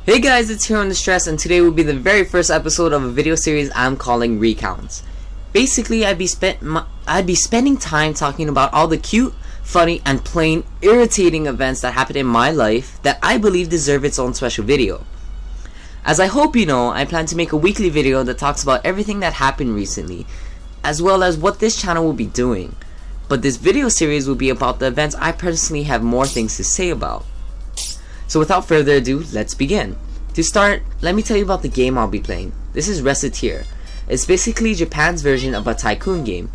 Hey guys, it's Hero in Distress, and today will be the very first episode of a video series I'm calling Recounts. Basically, I'd be spending time talking about all the cute, funny, and plain irritating events that happened in my life that I believe deserve its own special video. As I hope you know, I plan to make a weekly video that talks about everything that happened recently, as well as what this channel will be doing. But this video series will be about the events I personally have more things to say about. So without further ado, let's begin. To start, let me tell you about the game I'll be playing. This is Recounts. It's basically Japan's version of a tycoon game.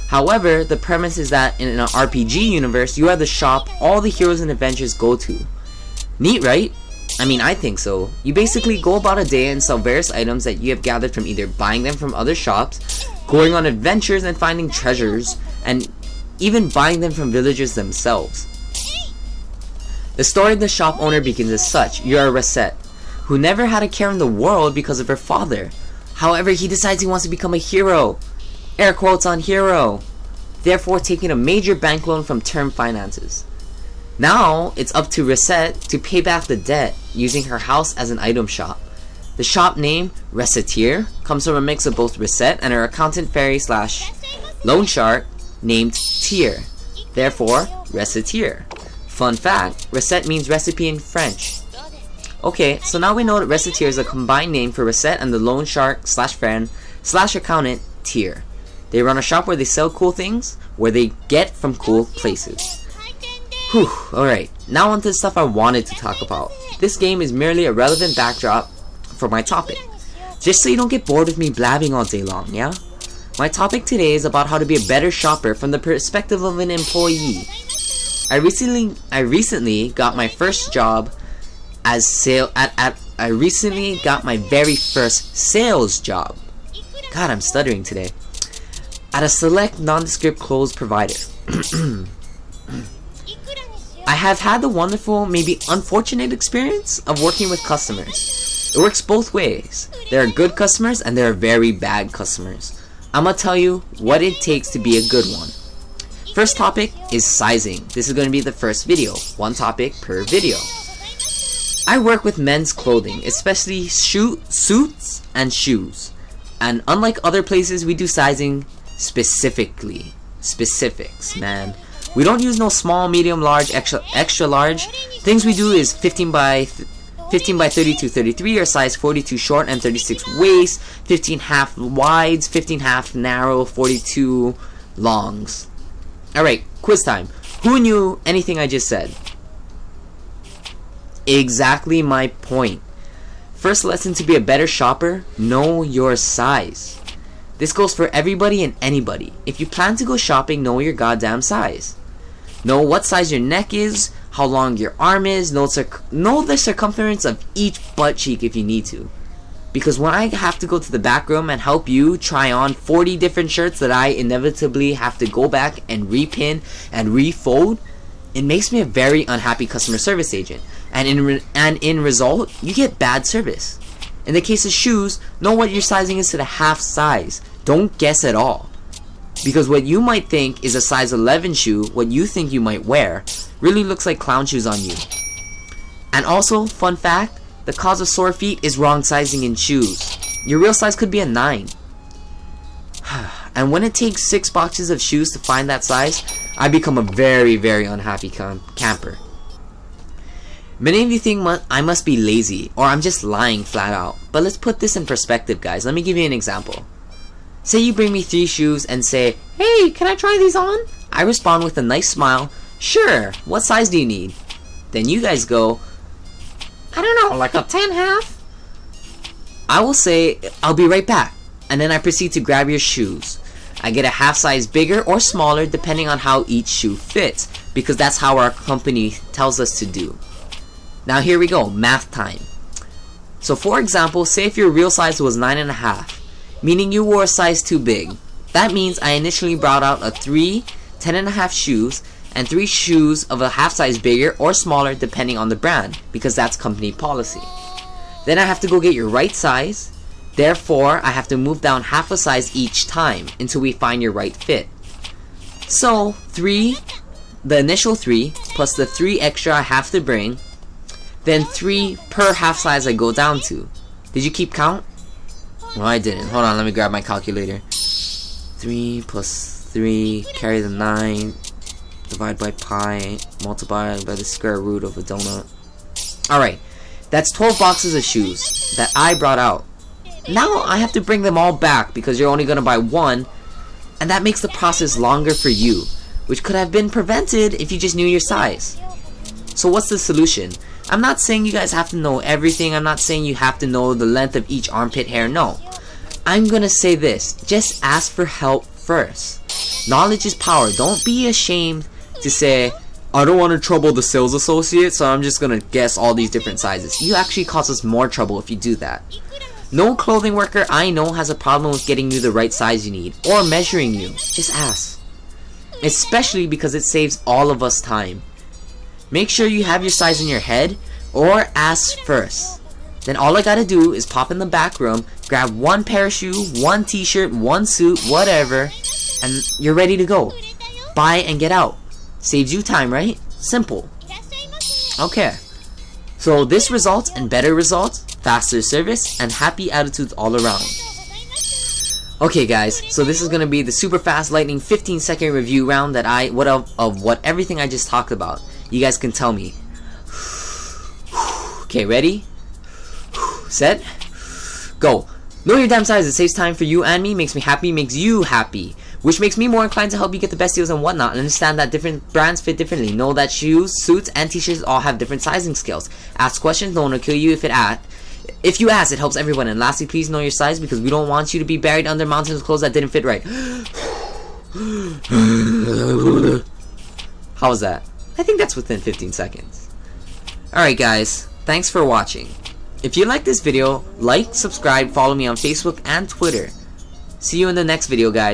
However, the premise is that in an RPG universe, you are the shop all the heroes and adventures go to. Neat, right? I mean, I think so. You basically go about a day and sell various items that you have gathered from either buying them from other shops, going on adventures and finding treasures, and even buying them from villagers themselves. The story of the shop owner begins as such. You are Reset, who never had a care in the world because of her father. However, he decides he wants to become a hero. Air quotes on hero. Therefore, taking a major bank loan from Term Finances. Now, it's up to Reset to pay back the debt using her house as an item shop. The shop name, Recetier, comes from a mix of both Reset and her accountant fairy / loan shark named Tier. Therefore, Recetier. Fun fact, Reset means recipe in French. Okay, so now we know that Recetier is a combined name for Reset and the loan shark / friend / accountant Tier. They run a shop where they sell cool things, where they get from cool places. Whew, alright, now on to the stuff I wanted to talk about. This game is merely a relevant backdrop for my topic. Just so you don't get bored with me blabbing all day long, yeah? My topic today is about how to be a better shopper from the perspective of an employee. I recently got my first job as I recently got my very first sales job. God, I'm stuttering today. At a select nondescript clothes provider. I have had the wonderful, maybe unfortunate experience of working with customers. It works both ways. There are good customers and there are very bad customers. I'm gonna tell you what it takes to be a good one. First topic is sizing. This is going to be the first video. One topic per video. I work with men's clothing, especially suits and shoes. And unlike other places, we do sizing specifically. Specifics, man. We don't use no small, medium, large, extra large. Things we do is 15 by 32, 33, or size 42 short and 36 waist, 15 half wides, 15 half narrow, 42 longs. Alright, quiz time. Who knew anything I just said? Exactly my point. First lesson to be a better shopper, know your size. This goes for everybody and anybody. If you plan to go shopping, know your goddamn size. Know what size your neck is, how long your arm is, know the circumference of each butt cheek if you need to. Because when I have to go to the back room and help you try on 40 different shirts that I inevitably have to go back and repin and refold, it makes me a very unhappy customer service agent. And in result, you get bad service. In the case of shoes, know what your sizing is to the half size. Don't guess at all. Because what you might think is a size 11 shoe, what you think you might wear, really looks like clown shoes on you. And also, fun fact, the cause of sore feet is wrong sizing in shoes. Your real size could be a 9. And when it takes 6 boxes of shoes to find that size, I become a very, very unhappy camper. Many of you think I must be lazy, or I'm just lying flat out. But let's put this in perspective, guys. Let me give you an example. Say you bring me 3 shoes and say, "Hey, can I try these on?" I respond with a nice smile, "Sure, what size do you need?" Then you guys go, "I don't know, like a 10 half?" I will say, "I'll be right back." And then I proceed to grab your shoes. I get a half size bigger or smaller depending on how each shoe fits, because that's how our company tells us to do. Now here we go, math time. So for example, say if your real size was 9.5, meaning you wore a size too big. That means I initially brought out a 3 10.5 shoes and 3 shoes of a half size bigger or smaller depending on the brand, because that's company policy. Then I have to go get your right size. Therefore, I have to move down half a size each time until we find your right fit. So, the initial 3 plus the 3 extra I have to bring, then 3 per half size I go down to. Did you keep count? No, I didn't. Hold on, let me grab my calculator. 3 plus 3, carry the 9, divide by pi, multiply by the square root of a donut. Alright, that's 12 boxes of shoes that I brought out. Now I have to bring them all back because you're only going to buy one, and that makes the process longer for you, which could have been prevented if you just knew your size. So what's the solution? I'm not saying you guys have to know everything. I'm not saying you have to know the length of each armpit hair. No. I'm gonna say this. Just ask for help first. Knowledge is power. Don't be ashamed to say, I don't want to trouble the sales associate, so I'm just gonna guess all these different sizes. You actually cause us more trouble if you do that. No clothing worker I know has a problem with getting you the right size you need, or measuring you. Just ask. Especially because it saves all of us time. Make sure you have your size in your head, or ask first. Then all I gotta do is pop in the back room, grab one pair of shoes, one t-shirt, one suit, whatever, and you're ready to go. Buy and get out. Saves you time, right? Simple. Okay. So this results in better results, faster service, and happy attitudes all around. Okay guys, so this is gonna be the super fast lightning 15-second review round that of what everything I just talked about. You guys can tell me. Okay, ready? Set? Go. Know your damn size. It saves time for you and me, makes me happy, makes you happy, which makes me more inclined to help you get the best deals and whatnot. Understand that different brands fit differently. Know that shoes, suits, and t-shirts all have different sizing scales. Ask questions. No one will kill you if you ask. It helps everyone. And lastly, please know your size because we don't want you to be buried under mountains of clothes that didn't fit right. How was that? I think that's within 15 seconds. Alright guys, thanks for watching. If you like this video, like, subscribe, follow me on Facebook and Twitter. See you in the next video guys.